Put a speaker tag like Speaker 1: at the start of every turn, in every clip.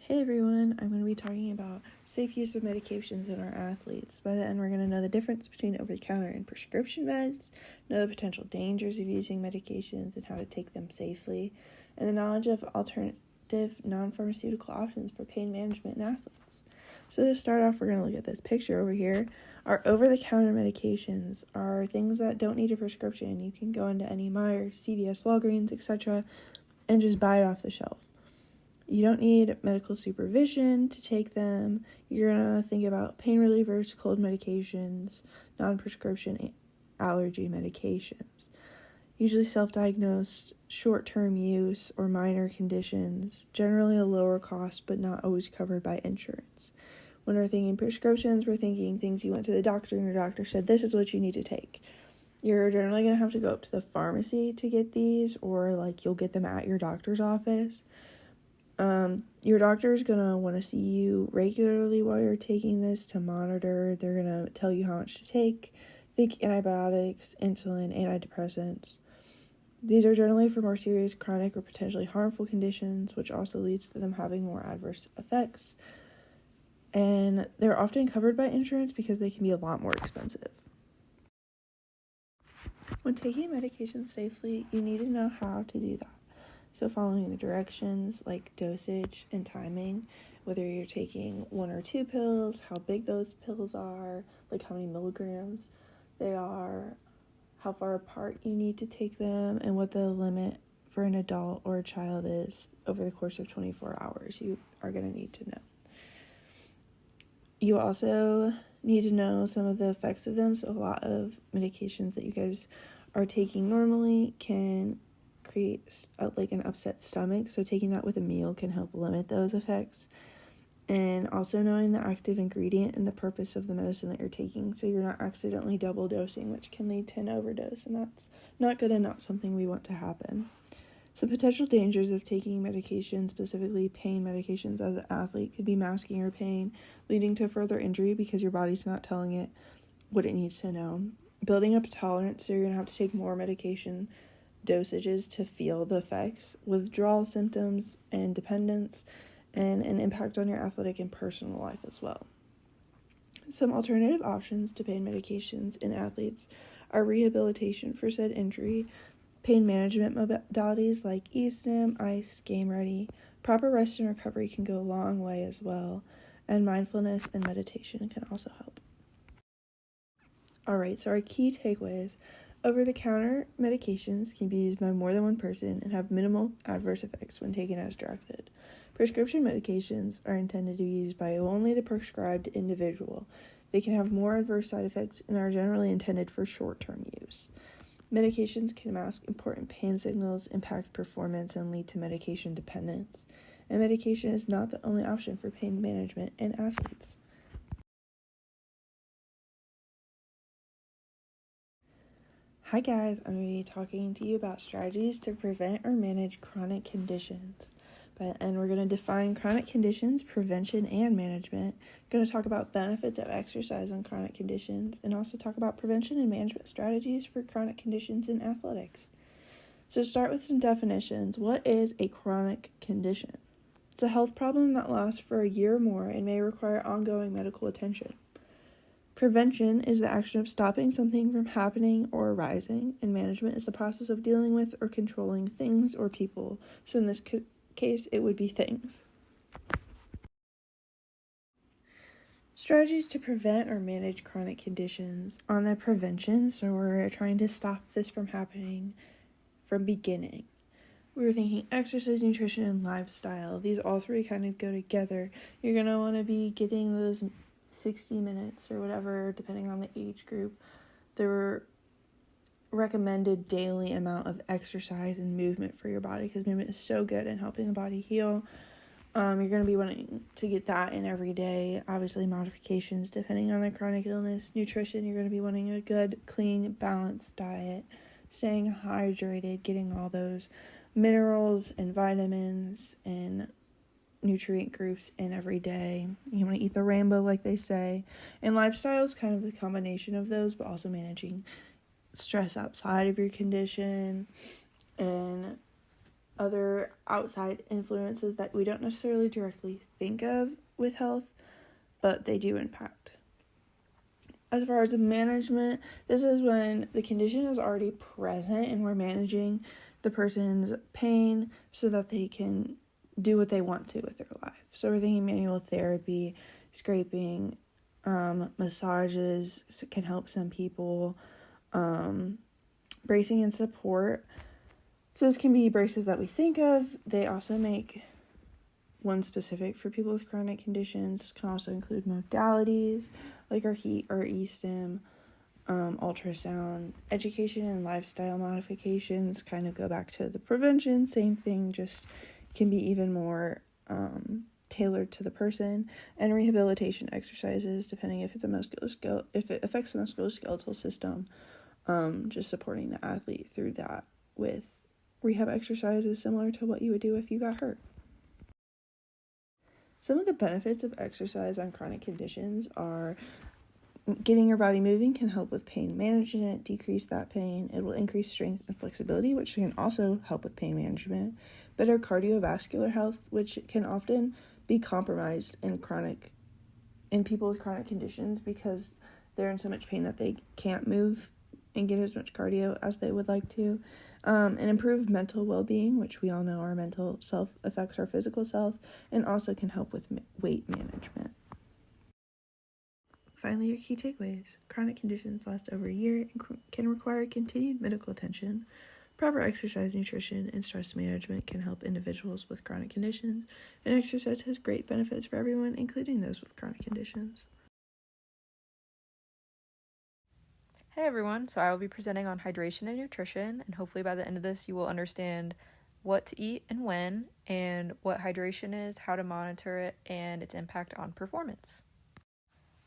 Speaker 1: Hey everyone, I'm going to be talking about safe use of medications in our athletes. By the end, we're going to know the difference between over-the-counter and prescription meds, know the potential dangers of using medications and how to take them safely, and the knowledge of alternative non-pharmaceutical options for pain management in athletes. So to start off, we're going to look at this picture over here. Our over-the-counter medications are things that don't need a prescription. You can go into any Myers, CVS, Walgreens, etc., and just buy it off the shelf. You don't need medical supervision to take them. You're going to think about pain relievers, cold medications, non-prescription allergy medications. Usually self-diagnosed, short-term use, or minor conditions. Generally a lower cost, but not always covered by insurance. When we're thinking prescriptions, we're thinking things you went to the doctor and your doctor said, this is what you need to take. You're generally going to have to go up to the pharmacy to get these, or you'll get them at your doctor's office. Your doctor is going to want to see you regularly while you're taking this to monitor. They're going to tell you how much to take. Think antibiotics, insulin, antidepressants. These are generally for more serious chronic or potentially harmful conditions, which also leads to them having more adverse effects. And they're often covered by insurance because they can be a lot more expensive. When taking medications safely, you need to know how to do that. So following the directions like dosage and timing, whether you're taking 1 or 2 pills, how big those pills are, like how many milligrams they are, how far apart you need to take them, and what the limit for an adult or a child is over the course of 24 hours. You are going to need to know. You also need to know some of the effects of them. So a lot of medications that you guys are taking normally can create an upset stomach, so taking that with a meal can help limit those effects. And also knowing the active ingredient and the purpose of the medicine that you're taking, so you're not accidentally double dosing, which can lead to an overdose, and that's not good and not something we want to happen. Some potential dangers of taking medication, specifically pain medications as an athlete, could be masking your pain, leading to further injury because your body's not telling it what it needs to know. Building up a tolerance, so you're going to have to take more medication dosages to feel the effects, withdrawal symptoms and dependence, and an impact on your athletic and personal life as well. Some alternative options to pain medications in athletes are rehabilitation for said injury, pain management modalities like e-stim, ice, game ready. Proper rest and recovery can go a long way as well, and mindfulness and meditation can also help. Alright, so our key takeaways. Over-the-counter medications can be used by more than one person and have minimal adverse effects when taken as directed. Prescription medications are intended to be used by only the prescribed individual. They can have more adverse side effects and are generally intended for short-term use. Medications can mask important pain signals, impact performance, and lead to medication dependence. And medication is not the only option for pain management in athletes. Hi guys, I'm going to be talking to you about strategies to prevent or manage chronic conditions. By the end, we're going to define chronic conditions, prevention, and management. We're going to talk about benefits of exercise on chronic conditions, and also talk about prevention and management strategies for chronic conditions in athletics. So start with some definitions. What is a chronic condition? It's a health problem that lasts for a year or more and may require ongoing medical attention. Prevention is the action of stopping something from happening or arising, and management is the process of dealing with or controlling things or people. So in this case, it would be things. Strategies to prevent or manage chronic conditions. On the prevention, so we're trying to stop this from happening from beginning. We were thinking exercise, nutrition, and lifestyle. These all three kind of go together. You're going to want to be getting those 60 minutes or whatever, depending on the age group. There recommended daily amount of exercise and movement for your body, because movement is so good in helping the body heal. You're going to be wanting to get that in every day. Obviously, modifications depending on the chronic illness. Nutrition, you're going to be wanting a good, clean, balanced diet, staying hydrated, getting all those minerals and vitamins and nutrient groups in every day. You want to eat the rainbow, like they say. And lifestyle is kind of the combination of those, but also managing stress outside of your condition and other outside influences that we don't necessarily directly think of with health, but they do impact. As far as the management, this is when the condition is already present and we're managing the person's pain so that they can do what they want to with their life. So we're thinking manual therapy, scraping, massages can help some people, bracing and support. So this can be braces that we think of. They also make one specific for people with chronic conditions. Can also include modalities like our heat or e-stim, ultrasound. Education and lifestyle modifications kind of go back to the prevention, same thing, just can be even more tailored to the person. And rehabilitation exercises, depending if it's if it affects the musculoskeletal system, just supporting the athlete through that with rehab exercises similar to what you would do if you got hurt. Some of the benefits of exercise on chronic conditions are getting your body moving can help with pain management, decrease that pain. It will increase strength and flexibility, which can also help with pain management. Better cardiovascular health, which can often be compromised in people with chronic conditions because they're in so much pain that they can't move and get as much cardio as they would like to. And improved mental well-being, which we all know our mental self affects our physical self, and also can help with weight management. Finally, your key takeaways. Chronic conditions last over a year and can require continued medical attention. Proper exercise, nutrition, and stress management can help individuals with chronic conditions, and exercise has great benefits for everyone, including those with chronic conditions.
Speaker 2: Hey everyone, so I will be presenting on hydration and nutrition, and hopefully by the end of this you will understand what to eat and when, and what hydration is, how to monitor it, and its impact on performance.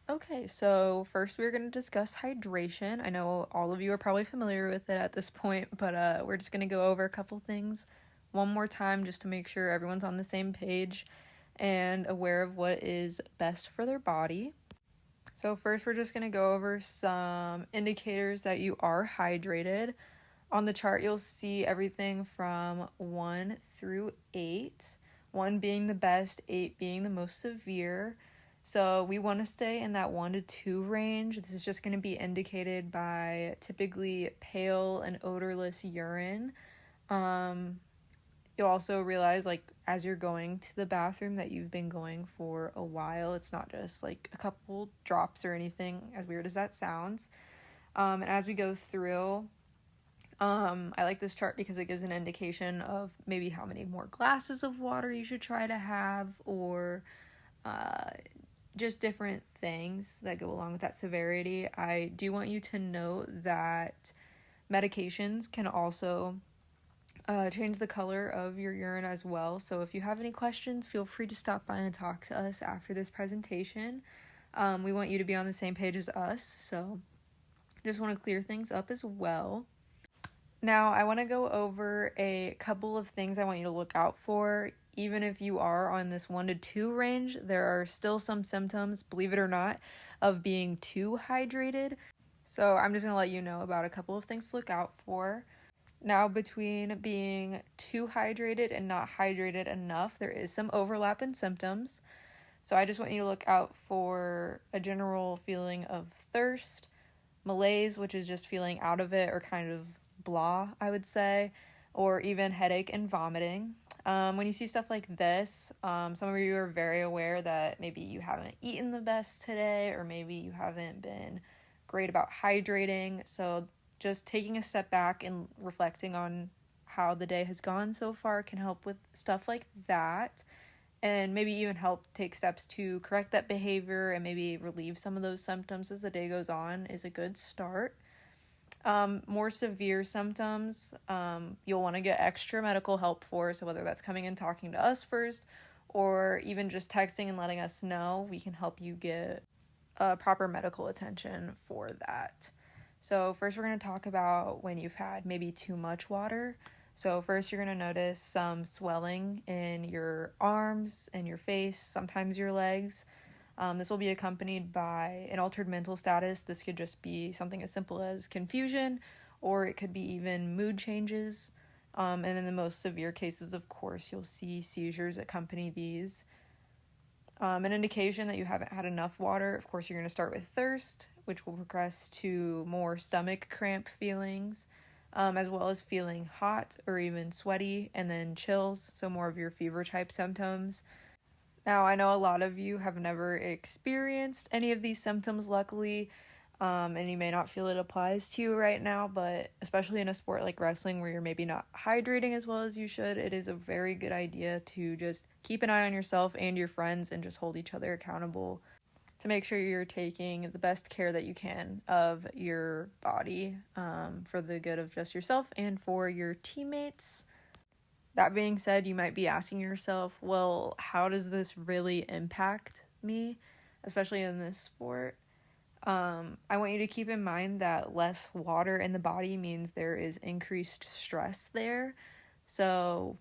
Speaker 2: Okay, so first we're going to discuss hydration. I know all of you are probably familiar with it at this point, but we're just going to go over a couple things one more time just to make sure everyone's on the same page and aware of what is best for their body. So first, we're just going to go over some indicators that you are hydrated. On the chart, you'll see everything from 1 through 8, 1 being the best, 8 being the most severe. So we want to stay in that 1 to 2 range. This is just going to be indicated by typically pale and odorless urine. You'll also realize, as you're going to the bathroom that you've been going for a while. It's not just, a couple drops or anything, as weird as that sounds. And as we go through, I like this chart because it gives an indication of maybe how many more glasses of water you should try to have, or just different things that go along with that severity. I do want you to note that medications can also change the color of your urine as well. So if you have any questions, feel free to stop by and talk to us after this presentation. We want you to be on the same page as us, so just want to clear things up as well. Now, I want to go over a couple of things I want you to look out for. Even if you are on this 1 to 2 range, there are still some symptoms, believe it or not, of being too hydrated. So I'm just going to let you know about a couple of things to look out for. Now, between being too hydrated and not hydrated enough, there is some overlap in symptoms. So I just want you to look out for a general feeling of thirst, malaise, which is just feeling out of it or kind of blah, I would say, or even headache and vomiting. When you see stuff like this, some of you are very aware that maybe you haven't eaten the best today, or maybe you haven't been great about hydrating. So just taking a step back and reflecting on how the day has gone so far can help with stuff like that, and maybe even help take steps to correct that behavior and maybe relieve some of those symptoms as the day goes on is a good start. More severe symptoms, you'll want to get extra medical help for, so whether that's coming and talking to us first or even just texting and letting us know, we can help you get proper medical attention for that. So first we're going to talk about when you've had maybe too much water. So first you're going to notice some swelling in your arms and your face, sometimes your legs. This will be accompanied by an altered mental status. This could just be something as simple as confusion, or it could be even mood changes. And in the most severe cases, of course, you'll see seizures accompany these. An indication that you haven't had enough water, of course, you're going to start with thirst, which will progress to more stomach cramp feelings, as well as feeling hot or even sweaty, and then chills, so more of your fever type symptoms. Now, I know a lot of you have never experienced any of these symptoms, luckily, and you may not feel it applies to you right now, but especially in a sport like wrestling where you're maybe not hydrating as well as you should, it is a very good idea to just keep an eye on yourself and your friends and just hold each other accountable to make sure you're taking the best care that you can of your body, for the good of just yourself and for your teammates. That being said, you might be asking yourself, well, how does this really impact me, especially in this sport? I want you to keep in mind that less water in the body means there is increased stress there. So,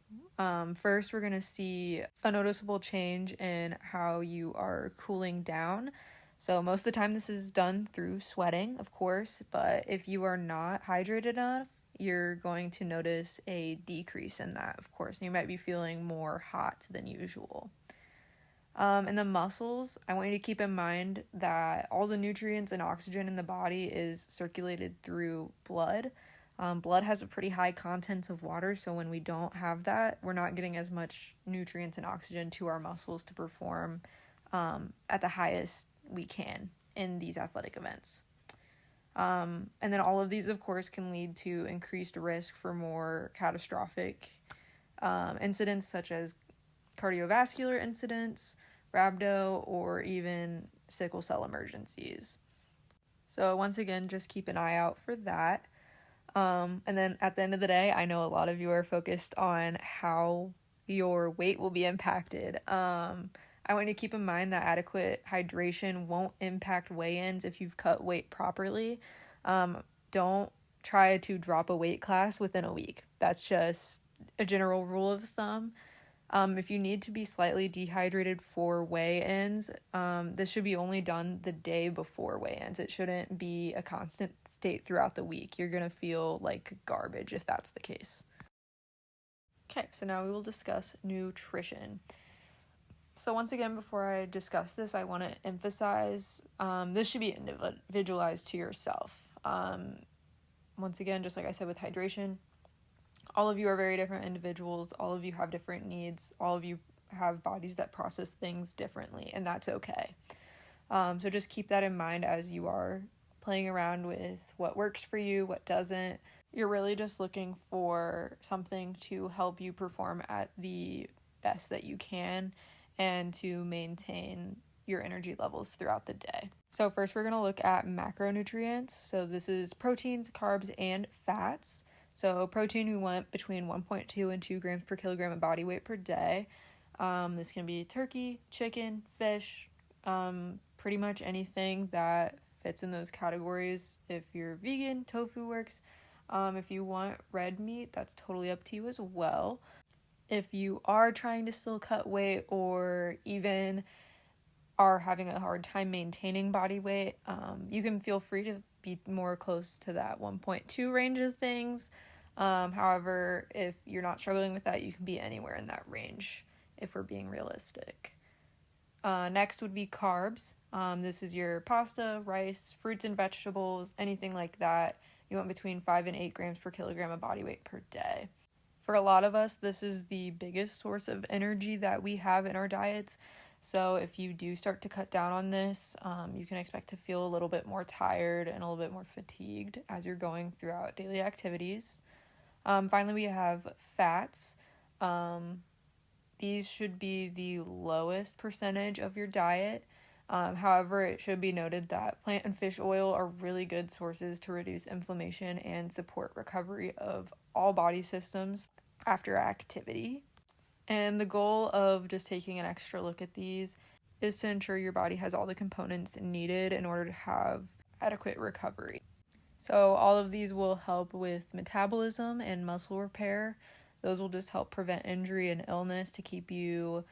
Speaker 2: first, we're going to see a noticeable change in how you are cooling down. So, most of the time, this is done through sweating, of course, but if you are not hydrated enough, you're going to notice a decrease in that, of course. And you might be feeling more hot than usual. And the muscles, I want you to keep in mind that all the nutrients and oxygen in the body is circulated through blood. Blood has a pretty high content of water, so when we don't have that, we're not getting as much nutrients and oxygen to our muscles to perform at the highest we can in these athletic events. And then all of these, of course, can lead to increased risk for more catastrophic incidents such as cardiovascular incidents, rhabdo, or even sickle cell emergencies. So once again, just keep an eye out for that. And then at the end of the day, I know a lot of you are focused on how your weight will be impacted. I want you to keep in mind that adequate hydration won't impact weigh-ins if you've cut weight properly. Don't try to drop a weight class within a week. That's just a general rule of thumb. If you need to be slightly dehydrated for weigh-ins, this should be only done the day before weigh-ins. It shouldn't be a constant state throughout the week. You're going to feel like garbage if that's the case. Okay, so now we will discuss nutrition. So once again, before I discuss this, I want to emphasize this should be individualized to yourself. Once again, just like I said with hydration, all of you are very different individuals. All of you have different needs. All of you have bodies that process things differently, and that's okay. So just keep that in mind as you are playing around with what works for you, what doesn't. You're really just looking for something to help you perform at the best that you can and to maintain your energy levels throughout the day. So first we're going to look at macronutrients. So this is proteins, carbs, and fats. So protein, we want between 1.2 and 2 grams per kilogram of body weight per day. This can be turkey, chicken, fish, pretty much anything that fits in those categories. If you're vegan, tofu works. If you want red meat, that's totally up to you as well. If you are trying to still cut weight or even are having a hard time maintaining body weight, you can feel free to be more close to that 1.2 range of things. However, if you're not struggling with that, you can be anywhere in that range if we're being realistic. Next would be carbs. This is your pasta, rice, fruits and vegetables, anything like that. You want between 5 and 8 grams per kilogram of body weight per day. For a lot of us, this is the biggest source of energy that we have in our diets. So if you do start to cut down on this, you can expect to feel a little bit more tired and a little bit more fatigued as you're going throughout daily activities. Finally, we have fats. These should be the lowest percentage of your diet. However, it should be noted that plant and fish oil are really good sources to reduce inflammation and support recovery of all body systems after activity. And the goal of just taking an extra look at these is to ensure your body has all the components needed in order to have adequate recovery. So all of these will help with metabolism and muscle repair. Those will just help prevent injury and illness to keep you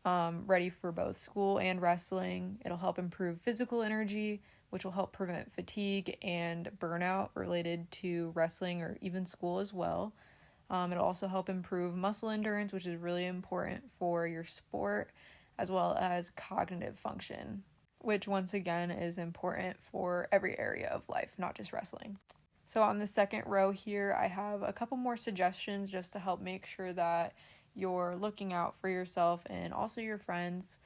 Speaker 2: ready for both school and wrestling. It'll help improve physical energy, which will help prevent fatigue and burnout related to wrestling or even school as well. It'll also help improve muscle endurance, which is really important for your sport, as well as cognitive function, which once again is important for every area of life, not just wrestling. So on the second row here, I have a couple more suggestions just to help make sure that you're looking out for yourself and also your friends.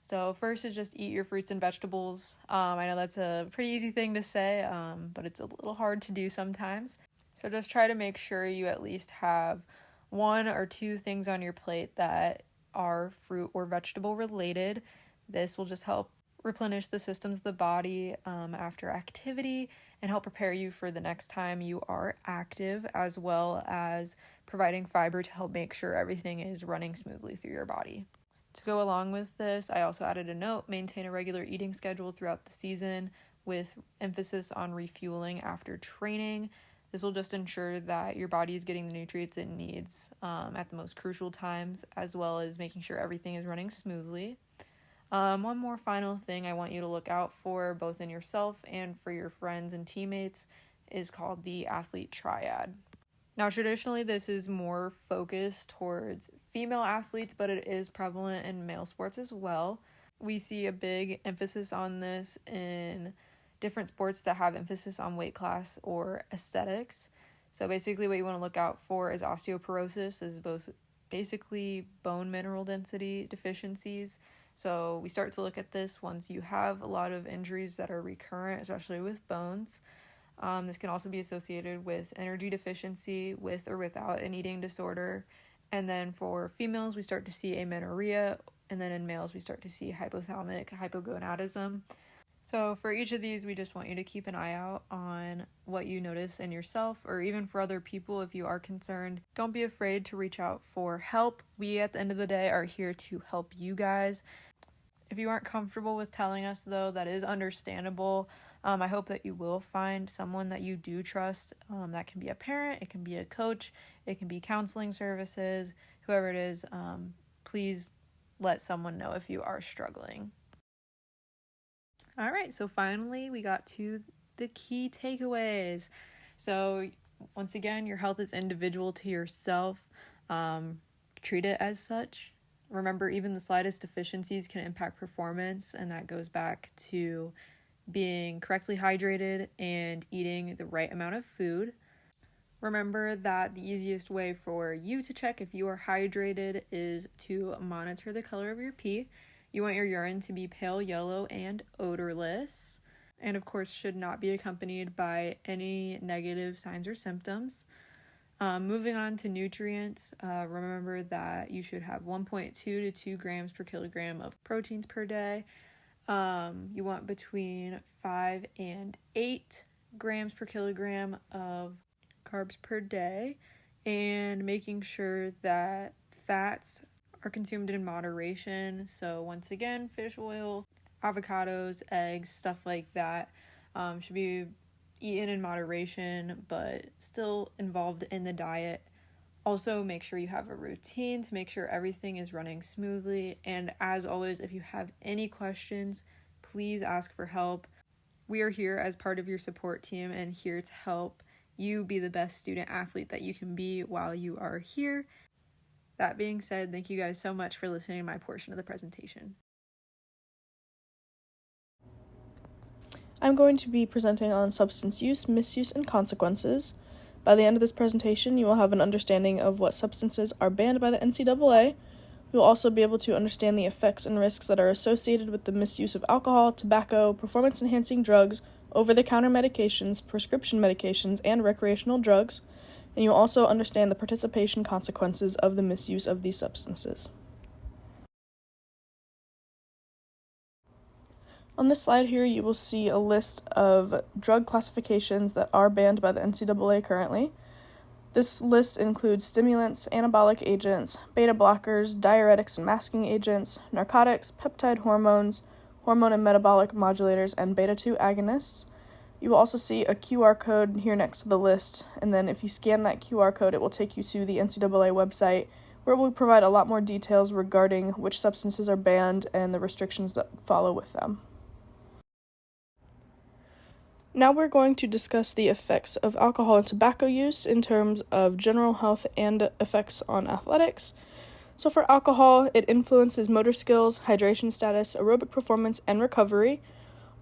Speaker 2: So first is just eat your fruits and vegetables. I know that's a pretty easy thing to say, but it's a little hard to do sometimes. So just try to make sure you at least have 1 or 2 things on your plate that are fruit or vegetable related. This will just help replenish the systems of the body after activity and help prepare you for the next time you are active, as well as providing fiber to help make sure everything is running smoothly through your body. To go along with this, I also added a note: maintain a regular eating schedule throughout the season with emphasis on refueling after training. This will just ensure that your body is getting the nutrients it needs at the most crucial times, as well as making sure everything is running smoothly. One more final thing I want you to look out for, both in yourself and for your friends and teammates, is called the athlete triad. Now, traditionally, this is more focused towards female athletes, but it is prevalent in male sports as well. We see a big emphasis on this in different sports that have emphasis on weight class or aesthetics. So basically what you want to look out for is osteoporosis. This is both basically bone mineral density deficiencies. So we start to look at this once you have a lot of injuries that are recurrent, especially with bones. This can also be associated with energy deficiency, with or without an eating disorder. And then for females, we start to see amenorrhea, and then in males, we start to see hypothalamic hypogonadism. So for each of these, we just want you to keep an eye out on what you notice in yourself, or even for other people if you are concerned. Don't be afraid to reach out for help. We, at the end of the day, are here to help you guys. If you aren't comfortable with telling us, though, that is understandable. I hope that you will find someone that you do trust. That can be a parent, it can be a coach, it can be counseling services, whoever it is. Please let someone know if you are struggling. All right, so finally we got to the key takeaways. So once again, your health is individual to yourself. Treat it as such. Remember, even the slightest deficiencies can impact performance, and that goes back to being correctly hydrated and eating the right amount of food. Remember that the easiest way for you to check if you are hydrated is to monitor the color of your pee. You want your urine to be pale yellow and odorless, and of course should not be accompanied by any negative signs or symptoms. Moving on to nutrients, remember that you should have 1.2 to 2 grams per kilogram of proteins per day. You want between 5 and 8 grams per kilogram of carbs per day, and making sure that fats are consumed in moderation. So once again, fish oil, avocados, eggs, stuff like that should be eaten in moderation, but still involved in the diet. Also, make sure you have a routine to make sure everything is running smoothly. And as always, if you have any questions, please ask for help. We are here as part of your support team and here to help you be the best student athlete that you can be while you are here. That being said, thank you guys so much for listening to my portion of the presentation.
Speaker 1: I'm going to be presenting on substance use, misuse, and consequences. By the end of this presentation, you will have an understanding of what substances are banned by the NCAA. You will also be able to understand the effects and risks that are associated with the misuse of alcohol, tobacco, performance-enhancing drugs, over-the-counter medications, prescription medications, and recreational drugs. And you'll also understand the participation consequences of the misuse of these substances. On this slide here, you will see a list of drug classifications that are banned by the NCAA currently. This list includes stimulants, anabolic agents, beta blockers, diuretics and masking agents, narcotics, peptide hormones, hormone and metabolic modulators, and beta-2 agonists. You will also see a QR code here next to the list, and then if you scan that QR code, it will take you to the NCAA website, where we'll provide a lot more details regarding which substances are banned and the restrictions that follow with them.
Speaker 3: Now we're going to discuss the effects of alcohol and tobacco use in terms of general health and effects on athletics. So for alcohol, it influences motor skills, hydration status, aerobic performance, and recovery.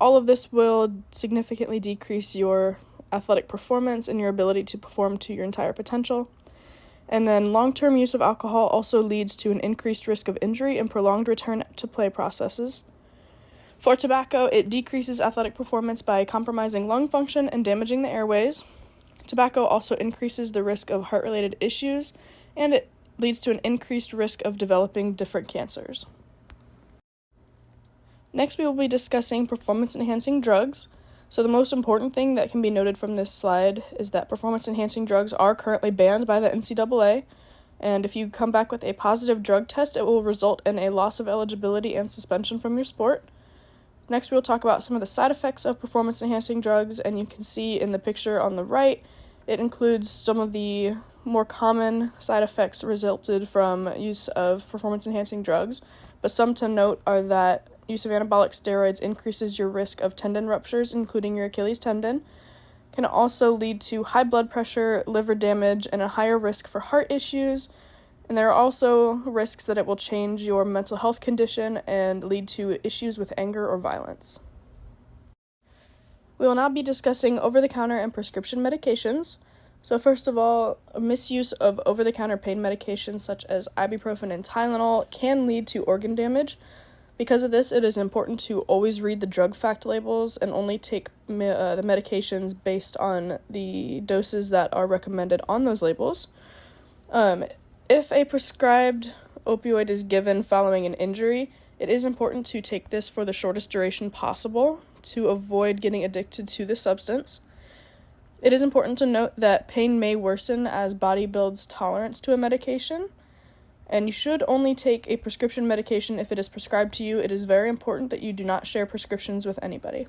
Speaker 3: All of this will significantly decrease your athletic performance and your ability to perform to your entire potential. And then long-term use of alcohol also leads to an increased risk of injury and prolonged return to play processes. For tobacco, it decreases athletic performance by compromising lung function and damaging the airways. Tobacco also increases the risk of heart-related issues, and it leads to an increased risk of developing different cancers. Next, we will be discussing performance-enhancing drugs. So the most important thing that can be noted from this slide is that performance-enhancing drugs are currently banned by the NCAA, and if you come back with a positive drug test, it will result in a loss of eligibility and suspension from your sport. Next, we'll talk about some of the side effects of performance-enhancing drugs, and you can see in the picture on the right, it includes some of the more common side effects resulted from use of performance-enhancing drugs, but some to note are that use of anabolic steroids increases your risk of tendon ruptures, including your Achilles tendon, can also lead to high blood pressure, liver damage, and a higher risk for heart issues. And there are also risks that it will change your mental health condition and lead to issues with anger or violence. We will now be discussing over-the-counter and prescription medications. So first of all, misuse of over-the-counter pain medications such as ibuprofen and Tylenol can lead to organ damage. Because of this, it is important to always read the drug fact labels and only take the medications based on the doses that are recommended on those labels. If a prescribed opioid is given following an injury, it is important to take this for the shortest duration possible to avoid getting addicted to the substance. It is important to note that pain may worsen as body builds tolerance to a medication, and you should only take a prescription medication if it is prescribed to you. It is very important that you do not share prescriptions with anybody.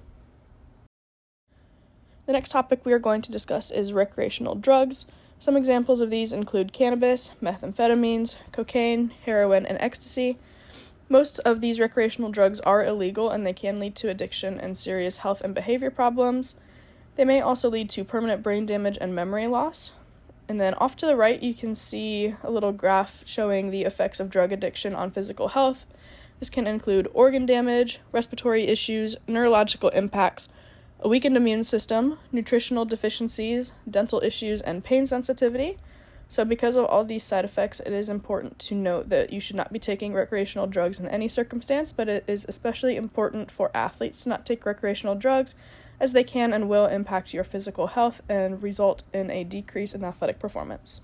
Speaker 3: The next topic we are going to discuss is recreational drugs. Some examples of these include cannabis, methamphetamines, cocaine, heroin, and ecstasy. Most of these recreational drugs are illegal and they can lead to addiction and serious health and behavior problems. They may also lead to permanent brain damage and memory loss. And then off to the right, you can see a little graph showing the effects of drug addiction on physical health. This can include organ damage, respiratory issues, neurological impacts, a weakened immune system, nutritional deficiencies, dental issues, and pain sensitivity. So because of all these side effects, it is important to note that you should not be taking recreational drugs in any circumstance, but it is especially important for athletes to not take recreational drugs as they can and will impact your physical health and result in a decrease in athletic performance.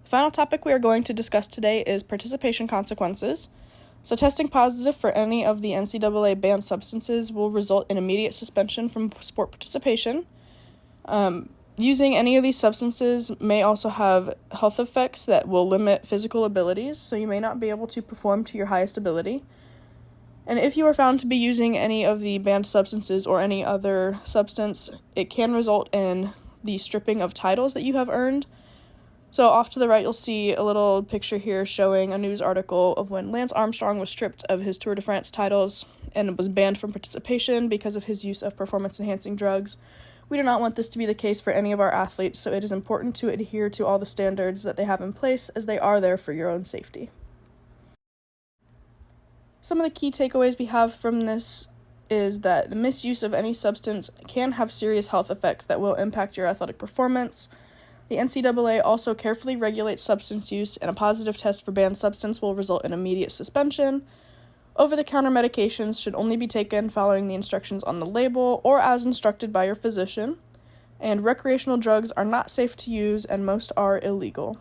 Speaker 3: The final topic we are going to discuss today is participation consequences. So testing positive for any of the NCAA banned substances will result in immediate suspension from sport participation. Using any of these substances may also have health effects that will limit physical abilities, so you may not be able to perform to your highest ability. And if you are found to be using any of the banned substances or any other substance, it can result in the stripping of titles that you have earned. So off to the right, you'll see a little picture here showing a news article of when Lance Armstrong was stripped of his Tour de France titles and was banned from participation because of his use of performance-enhancing drugs. We do not want this to be the case for any of our athletes, so it is important to adhere to all the standards that they have in place as they are there for your own safety. Some of the key takeaways we have from this is that the misuse of any substance can have serious health effects that will impact your athletic performance. The NCAA also carefully regulates substance use, and a positive test for banned substance will result in immediate suspension. Over-the-counter medications should only be taken following the instructions on the label or as instructed by your physician. And recreational drugs are not safe to use, and most are illegal.